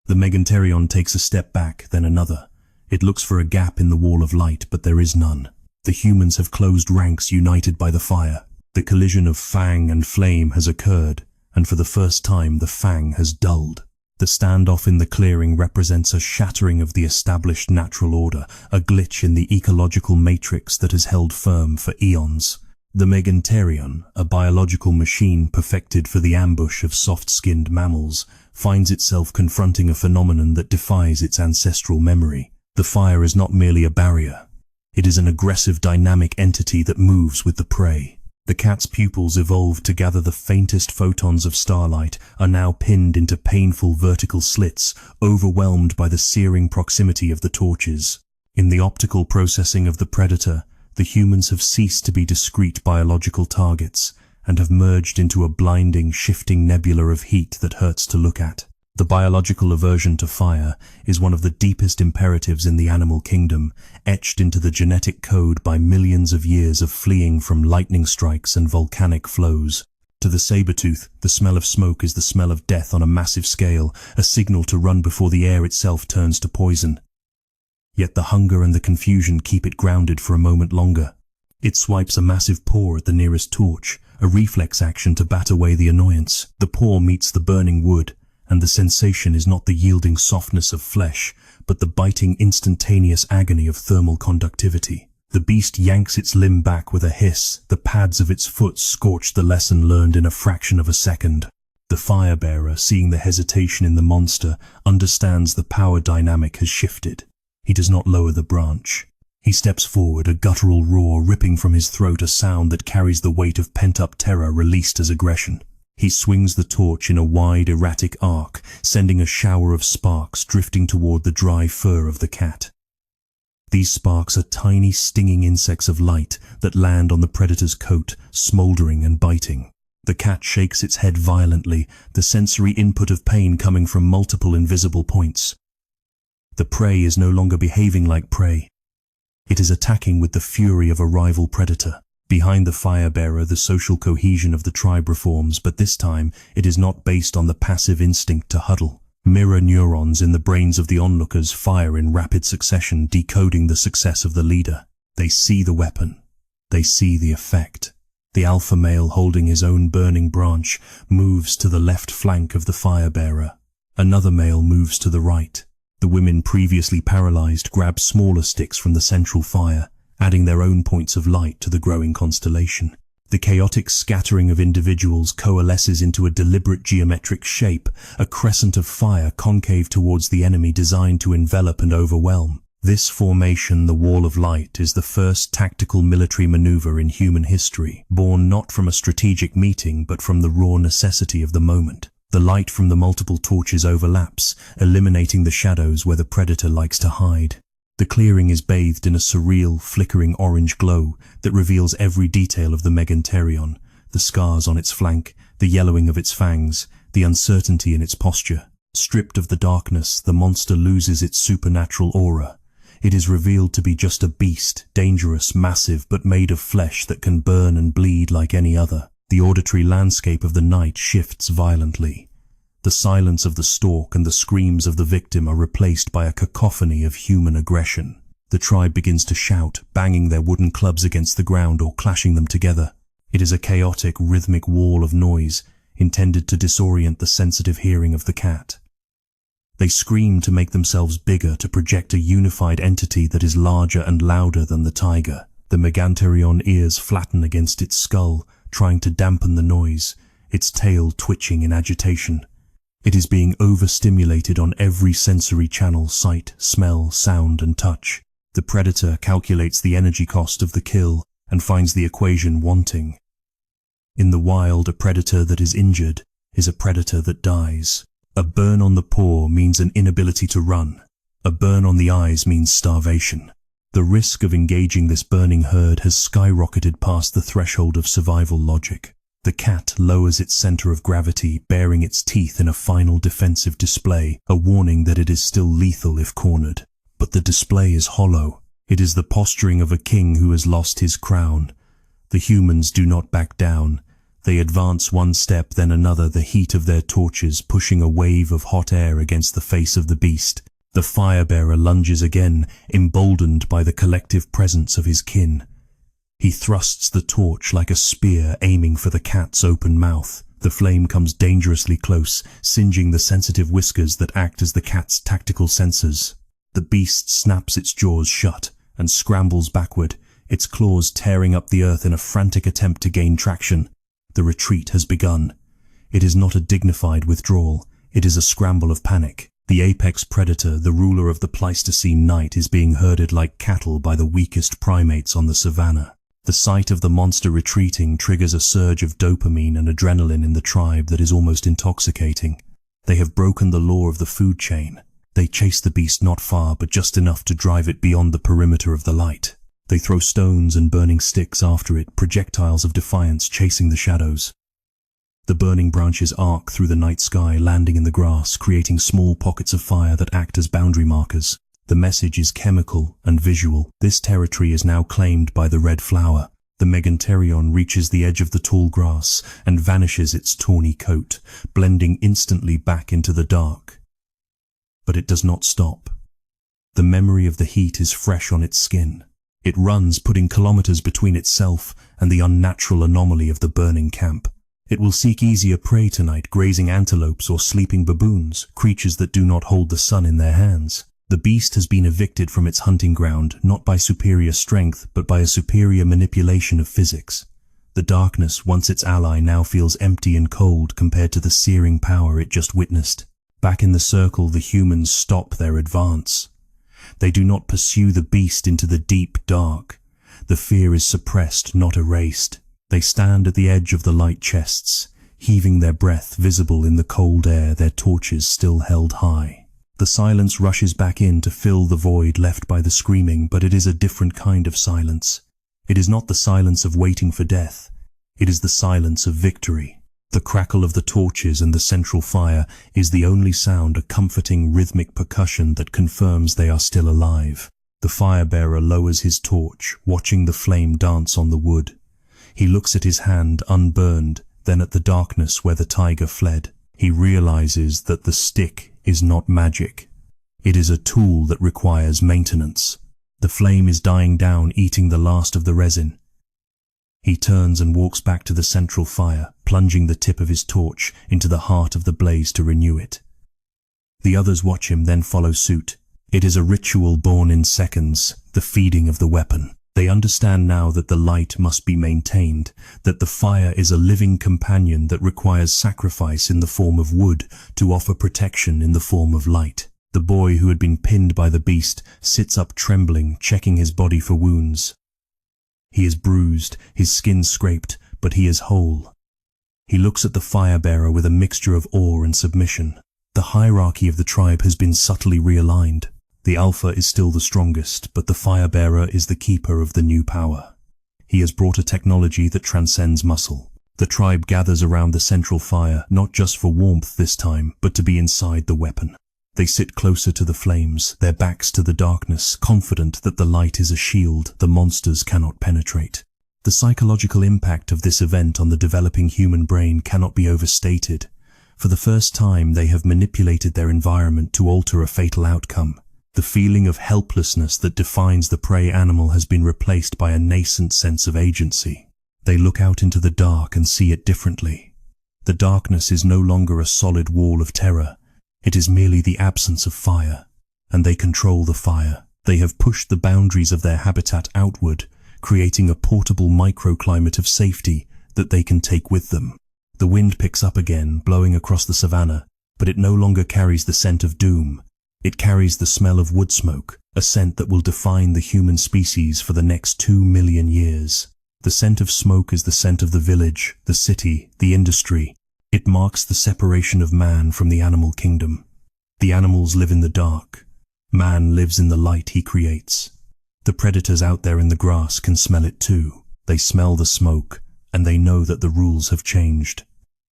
Speaker 1: The Meganterion takes a step back, then another. It looks for a gap in the wall of light, but there is none. The humans have closed ranks, united by the fire. The collision of fang and flame has occurred, and for the first time the fang has dulled. The standoff in the clearing represents a shattering of the established natural order, a glitch in the ecological matrix that has held firm for eons. The Meganterion, a biological machine perfected for the ambush of soft-skinned mammals, finds itself confronting a phenomenon that defies its ancestral memory. The fire is not merely a barrier. It is an aggressive, dynamic entity that moves with the prey. The cat's pupils evolved to gather the faintest photons of starlight, are now pinned into painful vertical slits, overwhelmed by the searing proximity of the torches. In the optical processing of the predator, the humans have ceased to be discrete biological targets and have merged into a blinding, shifting nebula of heat that hurts to look at. The biological aversion to fire is one of the deepest imperatives in the animal kingdom, etched into the genetic code by millions of years of fleeing from lightning strikes and volcanic flows. To the saber-tooth, the smell of smoke is the smell of death on a massive scale, a signal to run before the air itself turns to poison. Yet the hunger and the confusion keep it grounded for a moment longer. It swipes a massive paw at the nearest torch, a reflex action to bat away the annoyance. The paw meets the burning wood, and the sensation is not the yielding softness of flesh, but the biting instantaneous agony of thermal conductivity. The beast yanks its limb back with a hiss, the pads of its foot scorch the lesson learned in a fraction of a second. The fire-bearer, seeing the hesitation in the monster, understands the power dynamic has shifted. He does not lower the branch. He steps forward, a guttural roar ripping from his throat, a sound that carries the weight of pent-up terror released as aggression. He swings the torch in a wide, erratic arc, sending a shower of sparks drifting toward the dry fur of the cat. These sparks are tiny, stinging insects of light that land on the predator's coat, smoldering and biting. The cat shakes its head violently, the sensory input of pain coming from multiple invisible points. The prey is no longer behaving like prey. It is attacking with the fury of a rival predator. Behind the fire-bearer, the social cohesion of the tribe reforms, but this time it is not based on the passive instinct to huddle. Mirror neurons in the brains of the onlookers fire in rapid succession, decoding the success of the leader. They see the weapon. They see the effect. The alpha male, holding his own burning branch, moves to the left flank of the fire-bearer. Another male moves to the right. The women, previously paralyzed, grab smaller sticks from the central fire, adding their own points of light to the growing constellation. The chaotic scattering of individuals coalesces into a deliberate geometric shape, a crescent of fire concave towards the enemy designed to envelop and overwhelm. This formation, the Wall of Light, is the first tactical military maneuver in human history, born not from a strategic meeting but from the raw necessity of the moment. The light from the multiple torches overlaps, eliminating the shadows where the predator likes to hide. The clearing is bathed in a surreal, flickering orange glow that reveals every detail of the Meganterion, the scars on its flank, the yellowing of its fangs, the uncertainty in its posture. Stripped of the darkness, the monster loses its supernatural aura. It is revealed to be just a beast, dangerous, massive, but made of flesh that can burn and bleed like any other. The auditory landscape of the night shifts violently. The silence of the stalk and the screams of the victim are replaced by a cacophony of human aggression. The tribe begins to shout, banging their wooden clubs against the ground or clashing them together. It is a chaotic, rhythmic wall of noise, intended to disorient the sensitive hearing of the cat. They scream to make themselves bigger, to project a unified entity that is larger and louder than the tiger. The Meganterion ears flatten against its skull, trying to dampen the noise, its tail twitching in agitation. It is being overstimulated on every sensory channel: sight, smell, sound, and touch. The predator calculates the energy cost of the kill and finds the equation wanting. In the wild, a predator that is injured is a predator that dies. A burn on the paw means an inability to run. A burn on the eyes means starvation. The risk of engaging this burning herd has skyrocketed past the threshold of survival logic. The cat lowers its center of gravity, baring its teeth in a final defensive display, a warning that it is still lethal if cornered. But the display is hollow. It is the posturing of a king who has lost his crown. The humans do not back down. They advance one step, then another, the heat of their torches pushing a wave of hot air against the face of the beast. The fire-bearer lunges again, emboldened by the collective presence of his kin. He thrusts the torch like a spear, aiming for the cat's open mouth. The flame comes dangerously close, singeing the sensitive whiskers that act as the cat's tactical sensors. The beast snaps its jaws shut and scrambles backward, its claws tearing up the earth in a frantic attempt to gain traction. The retreat has begun. It is not a dignified withdrawal. It is a scramble of panic. The apex predator, the ruler of the Pleistocene night, is being herded like cattle by the weakest primates on the savannah. The sight of the monster retreating triggers a surge of dopamine and adrenaline in the tribe that is almost intoxicating. They have broken the law of the food chain. They chase the beast not far, but just enough to drive it beyond the perimeter of the light. They throw stones and burning sticks after it, projectiles of defiance chasing the shadows. The burning branches arc through the night sky, landing in the grass, creating small pockets of fire that act as boundary markers. The message is chemical and visual. This territory is now claimed by the red flower. The Meganterion reaches the edge of the tall grass and vanishes its tawny coat, blending instantly back into the dark. But it does not stop. The memory of the heat is fresh on its skin. It runs, putting kilometers between itself and the unnatural anomaly of the burning camp. It will seek easier prey tonight, grazing antelopes or sleeping baboons, creatures that do not hold the sun in their hands. The beast has been evicted from its hunting ground, not by superior strength, but by a superior manipulation of physics. The darkness, once its ally, now feels empty and cold compared to the searing power it just witnessed. Back in the circle, the humans stop their advance. They do not pursue the beast into the deep dark. The fear is suppressed, not erased. They stand at the edge of the light chests, heaving their breath visible in the cold air, their torches still held high. The silence rushes back in to fill the void left by the screaming, but it is a different kind of silence. It is not the silence of waiting for death. It is the silence of victory. The crackle of the torches and the central fire is the only sound, a comforting rhythmic percussion that confirms they are still alive. The fire-bearer lowers his torch, watching the flame dance on the wood. He looks at his hand, unburned, then at the darkness where the tiger fled. He realizes that the stick is not magic. It is a tool that requires maintenance. The flame is dying down, eating the last of the resin. He turns and walks back to the central fire, plunging the tip of his torch into the heart of the blaze to renew it. The others watch him, then follow suit. It is a ritual born in seconds, the feeding of the weapon. They understand now that the light must be maintained, that the fire is a living companion that requires sacrifice in the form of wood to offer protection in the form of light. The boy who had been pinned by the beast sits up trembling, checking his body for wounds. He is bruised, his skin scraped, but he is whole. He looks at the fire-bearer with a mixture of awe and submission. The hierarchy of the tribe has been subtly realigned. The Alpha is still the strongest, but the fire-bearer is the keeper of the new power. He has brought a technology that transcends muscle. The tribe gathers around the central fire, not just for warmth this time, but to be inside the weapon. They sit closer to the flames, their backs to the darkness, confident that the light is a shield the monsters cannot penetrate. The psychological impact of this event on the developing human brain cannot be overstated. For the first time, they have manipulated their environment to alter a fatal outcome. The feeling of helplessness that defines the prey animal has been replaced by a nascent sense of agency. They look out into the dark and see it differently. The darkness is no longer a solid wall of terror. It is merely the absence of fire, and they control the fire. They have pushed the boundaries of their habitat outward, creating a portable microclimate of safety that they can take with them. The wind picks up again, blowing across the savannah, but it no longer carries the scent of doom. It carries the smell of wood smoke, a scent that will define the human species for the next 2 million years. The scent of smoke is the scent of the village, the city, the industry. It marks the separation of man from the animal kingdom. The animals live in the dark. Man lives in the light he creates. The predators out there in the grass can smell it too. They smell the smoke, and they know that the rules have changed.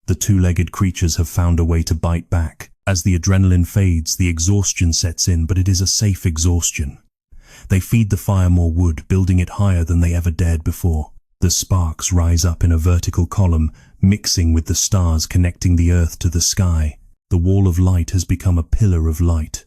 Speaker 1: The two-legged creatures have found a way to bite back. As the adrenaline fades, the exhaustion sets in, but it is a safe exhaustion. They feed the fire more wood, building it higher than they ever dared before. The sparks rise up in a vertical column, mixing with the stars connecting the earth to the sky. The wall of light has become a pillar of light.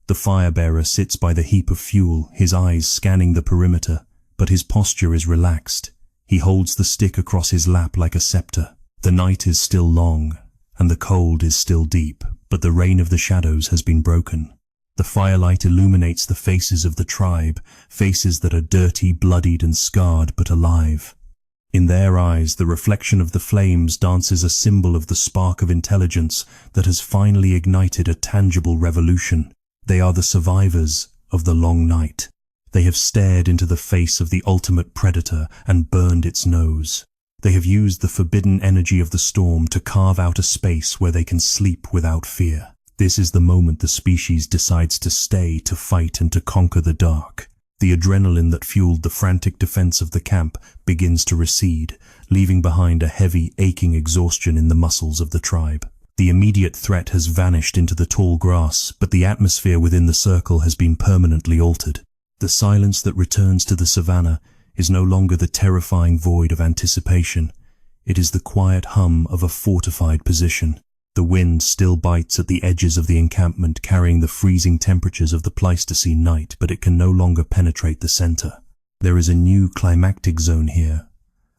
Speaker 1: The fire-bearer sits by the heap of fuel, his eyes scanning the perimeter, but his posture is relaxed. He holds the stick across his lap like a scepter. The night is still long, and the cold is still deep, but the reign of the shadows has been broken. The firelight illuminates the faces of the tribe, faces that are dirty, bloodied, and scarred, but alive. In their eyes, the reflection of the flames dances a symbol of the spark of intelligence that has finally ignited a tangible revolution. They are the survivors of the long night. They have stared into the face of the ultimate predator and burned its nose. They have used the forbidden energy of the storm to carve out a space where they can sleep without fear. This is the moment the species decides to stay, to fight, and to conquer the dark. The adrenaline that fueled the frantic defense of the camp begins to recede, leaving behind a heavy, aching exhaustion in the muscles of the tribe. The immediate threat has vanished into the tall grass, but the atmosphere within the circle has been permanently altered. The silence that returns to the savannah is no longer the terrifying void of anticipation. It is the quiet hum of a fortified position. The wind still bites at the edges of the encampment, carrying the freezing temperatures of the Pleistocene night, but it can no longer penetrate the center. There is a new climactic zone here,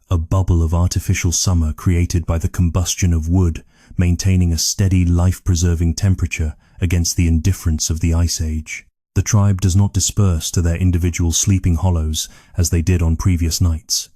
Speaker 1: a bubble of artificial summer created by the combustion of wood, maintaining a steady, life-preserving temperature against the indifference of the Ice Age. The tribe does not disperse to their individual sleeping hollows as they did on previous nights.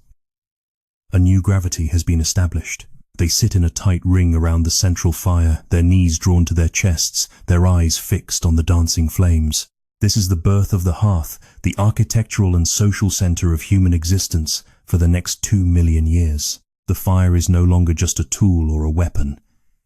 Speaker 1: A new gravity has been established. They sit in a tight ring around the central fire, their knees drawn to their chests, their eyes fixed on the dancing flames. This is the birth of the hearth, the architectural and social center of human existence for the next 2 million years. The fire is no longer just a tool or a weapon.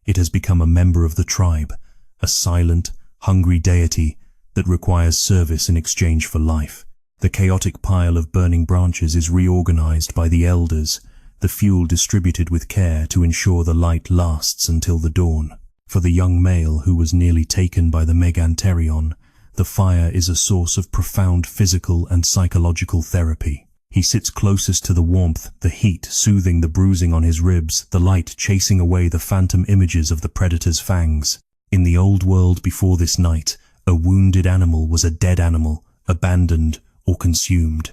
Speaker 1: It has become a member of the tribe, a silent, hungry deity that requires service in exchange for life. The chaotic pile of burning branches is reorganized by the elders, the fuel distributed with care to ensure the light lasts until the dawn. For the young male who was nearly taken by the Meganterion, the fire is a source of profound physical and psychological therapy. He sits closest to the warmth, the heat soothing the bruising on his ribs, the light chasing away the phantom images of the predator's fangs. In the old world before this night, a wounded animal was a dead animal, abandoned or consumed.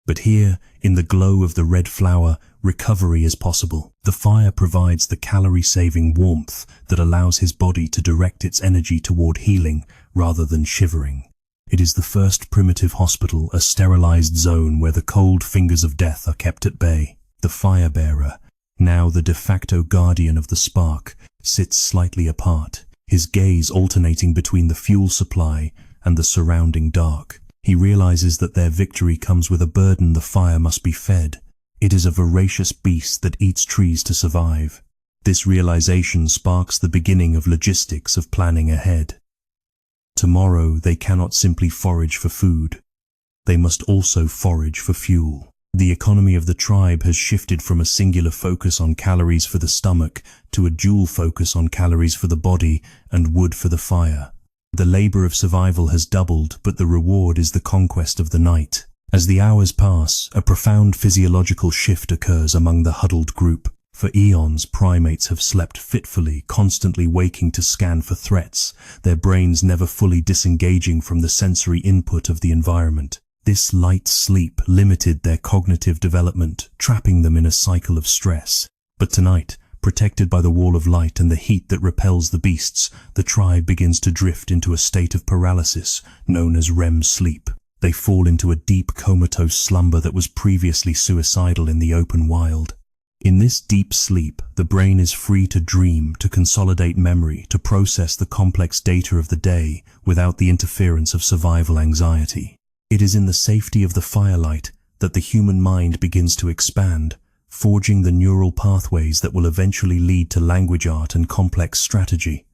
Speaker 1: But here, in the glow of the red flower, recovery is possible. The fire provides the calorie-saving warmth that allows his body to direct its energy toward healing rather than shivering. It is the first primitive hospital, a sterilized zone where the cold fingers of death are kept at bay. The fire-bearer, now the de facto guardian of the spark, sits slightly apart, his gaze alternating between the fuel supply and the surrounding dark. He realizes that their victory comes with a burden: the fire must be fed. It is a voracious beast that eats trees to survive. This realization sparks the beginning of logistics, of planning ahead. Tomorrow they cannot simply forage for food. They must also forage for fuel. The economy of the tribe has shifted from a singular focus on calories for the stomach to a dual focus on calories for the body and wood for the fire. The labor of survival has doubled, but the reward is the conquest of the night. As the hours pass, a profound physiological shift occurs among the huddled group. For eons, primates have slept fitfully, constantly waking to scan for threats, their brains never fully disengaging from the sensory input of the environment. This light sleep limited their cognitive development, trapping them in a cycle of stress. But tonight, protected by the wall of light and the heat that repels the beasts, the tribe begins to drift into a state of paralysis known as REM sleep. They fall into a deep comatose slumber that was previously suicidal in the open wild. In this deep sleep, the brain is free to dream, to consolidate memory, to process the complex data of the day without the interference of survival anxiety. It is in the safety of the firelight that the human mind begins to expand, forging the neural pathways that will eventually lead to language art and complex strategy.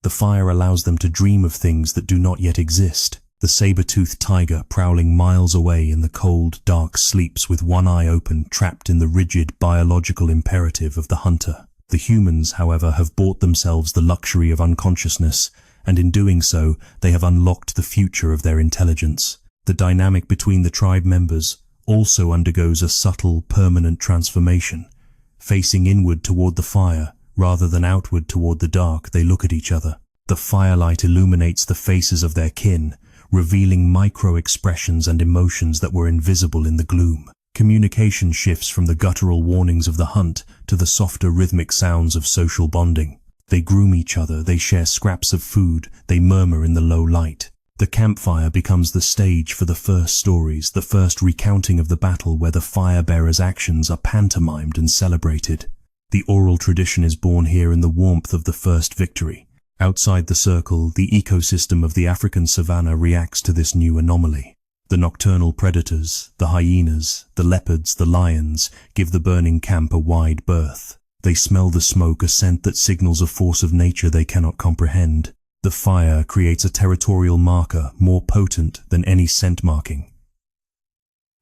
Speaker 1: The fire allows them to dream of things that do not yet exist. The saber-toothed tiger, prowling miles away in the cold, dark sleeps with one eye open, trapped in the rigid biological imperative of the hunter. The humans, however, have bought themselves the luxury of unconsciousness, and in doing so, they have unlocked the future of their intelligence. The dynamic between the tribe members also undergoes a subtle, permanent transformation. Facing inward toward the fire, rather than outward toward the dark, they look at each other. The firelight illuminates the faces of their kin, revealing micro-expressions and emotions that were invisible in the gloom. Communication shifts from the guttural warnings of the hunt to the softer rhythmic sounds of social bonding. They groom each other, they share scraps of food, they murmur in the low light. The campfire becomes the stage for the first stories, the first recounting of the battle where the fire-bearer's actions are pantomimed and celebrated. The oral tradition is born here in the warmth of the first victory. Outside the circle, the ecosystem of the African savanna reacts to this new anomaly. The nocturnal predators, the hyenas, the leopards, the lions, give the burning camp a wide berth. They smell the smoke, a scent that signals a force of nature they cannot comprehend. The fire creates a territorial marker more potent than any scent marking.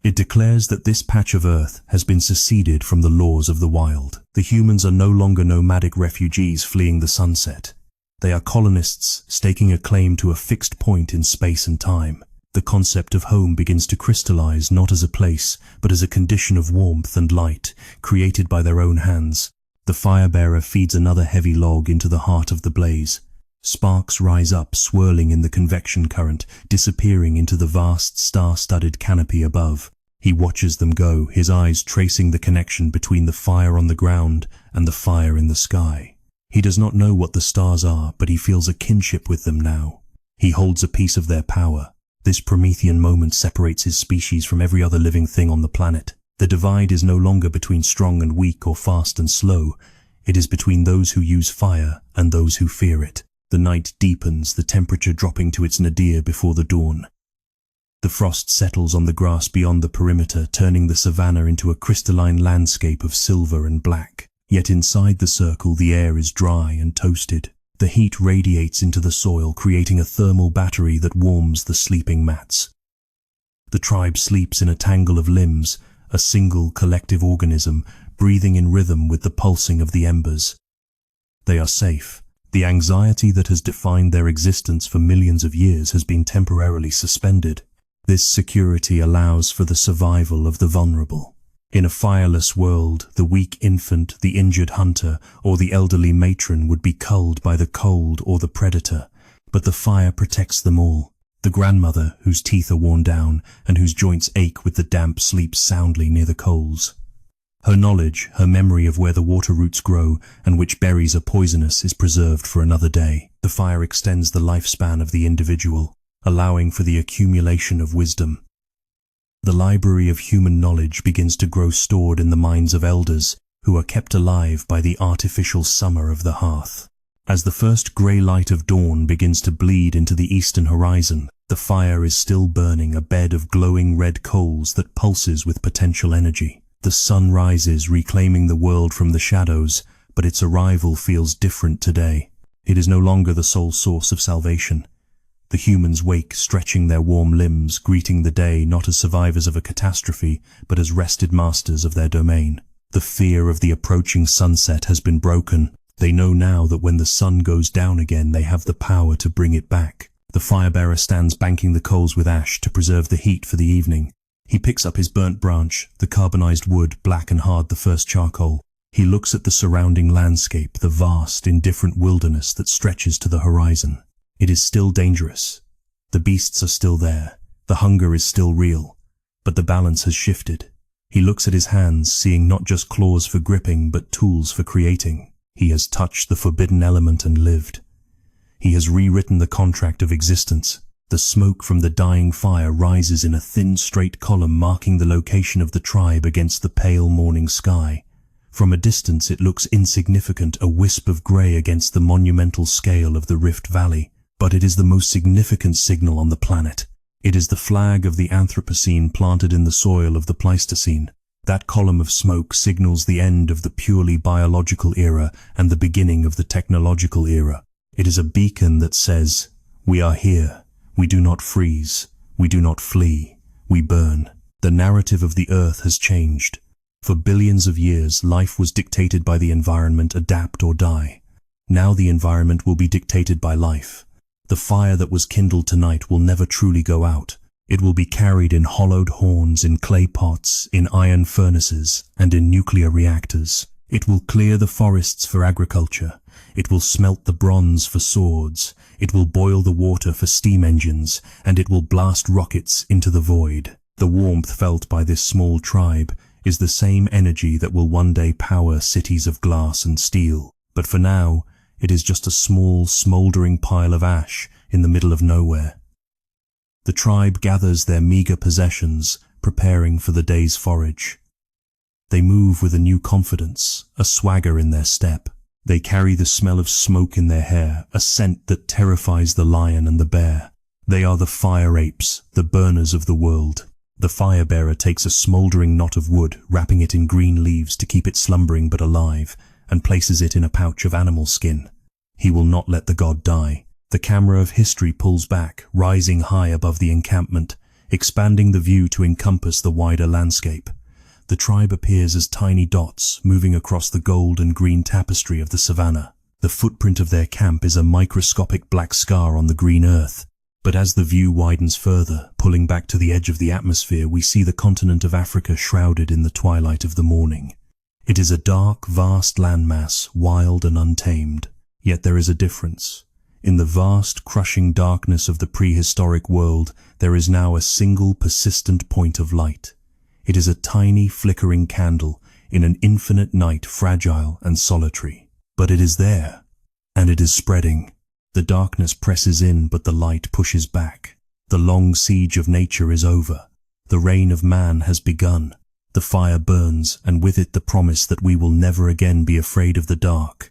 Speaker 1: It declares that this patch of earth has been seceded from the laws of the wild. The humans are no longer nomadic refugees fleeing the sunset. They are colonists staking a claim to a fixed point in space and time. The concept of home begins to crystallize not as a place, but as a condition of warmth and light, created by their own hands. The fire-bearer feeds another heavy log into the heart of the blaze. Sparks rise up, swirling in the convection current, disappearing into the vast star-studded canopy above. He watches them go, his eyes tracing the connection between the fire on the ground and the fire in the sky. He does not know what the stars are, but he feels a kinship with them now. He holds a piece of their power. This Promethean moment separates his species from every other living thing on the planet. The divide is no longer between strong and weak or fast and slow. It is between those who use fire and those who fear it. The night deepens, the temperature dropping to its nadir before the dawn. The frost settles on the grass beyond the perimeter, turning the savanna into a crystalline landscape of silver and black. Yet inside the circle, the air is dry and toasted. The heat radiates into the soil, creating a thermal battery that warms the sleeping mats. The tribe sleeps in a tangle of limbs, a single collective organism, breathing in rhythm with the pulsing of the embers. They are safe. The anxiety that has defined their existence for millions of years has been temporarily suspended. This security allows for the survival of the vulnerable. In a fireless world, the weak infant, the injured hunter, or the elderly matron would be culled by the cold or the predator, but the fire protects them all. The grandmother, whose teeth are worn down and whose joints ache with the damp, sleeps soundly near the coals. Her knowledge, her memory of where the water roots grow and which berries are poisonous is preserved for another day. The fire extends the lifespan of the individual, allowing for the accumulation of wisdom. The library of human knowledge begins to grow stored in the minds of elders who are kept alive by the artificial summer of the hearth. As the first grey light of dawn begins to bleed into the eastern horizon, the fire is still burning, a bed of glowing red coals that pulses with potential energy. The sun rises, reclaiming the world from the shadows, but its arrival feels different today. It is no longer the sole source of salvation. The humans wake, stretching their warm limbs, greeting the day not as survivors of a catastrophe, but as rested masters of their domain. The fear of the approaching sunset has been broken. They know now that when the sun goes down again, they have the power to bring it back. The firebearer stands banking the coals with ash to preserve the heat for the evening. He picks up his burnt branch, the carbonized wood, black and hard the first charcoal. He looks at the surrounding landscape, the vast, indifferent wilderness that stretches to the horizon. It is still dangerous. The beasts are still there. The hunger is still real. But the balance has shifted. He looks at his hands, seeing not just claws for gripping, but tools for creating. He has touched the forbidden element and lived. He has rewritten the contract of existence. The smoke from the dying fire rises in a thin, straight column marking the location of the tribe against the pale morning sky. From a distance it looks insignificant, a wisp of grey against the monumental scale of the Rift Valley. But it is the most significant signal on the planet. It is the flag of the Anthropocene planted in the soil of the Pleistocene. That column of smoke signals the end of the purely biological era and the beginning of the technological era. It is a beacon that says, "We are here. We do not freeze. We do not flee. We burn." The narrative of the earth has changed. For billions of years, life was dictated by the environment, adapt or die. Now the environment will be dictated by life. The fire that was kindled tonight will never truly go out. It will be carried in hollowed horns, in clay pots, in iron furnaces, and in nuclear reactors. It will clear the forests for agriculture. It will smelt the bronze for swords. It will boil the water for steam engines, and it will blast rockets into the void. The warmth felt by this small tribe is the same energy that will one day power cities of glass and steel. But for now, it is just a small, smouldering pile of ash in the middle of nowhere. The tribe gathers their meager possessions, preparing for the day's forage. They move with a new confidence, a swagger in their step. They carry the smell of smoke in their hair, a scent that terrifies the lion and the bear. They are the fire apes, the burners of the world. The fire-bearer takes a smouldering knot of wood, wrapping it in green leaves to keep it slumbering but alive, and places it in a pouch of animal skin. He will not let the god die. The camera of history pulls back, rising high above the encampment, expanding the view to encompass the wider landscape. The tribe appears as tiny dots moving across the gold and green tapestry of the savannah. The footprint of their camp is a microscopic black scar on the green earth. But as the view widens further, pulling back to the edge of the atmosphere, we see the continent of Africa shrouded in the twilight of the morning. It is a dark, vast landmass, wild and untamed. Yet there is a difference. In the vast, crushing darkness of the prehistoric world, there is now a single, persistent point of light. It is a tiny, flickering candle in an infinite night, fragile and solitary. But it is there, and it is spreading. The darkness presses in, but the light pushes back. The long siege of nature is over. The reign of man has begun. The fire burns, and with it the promise that we will never again be afraid of the dark.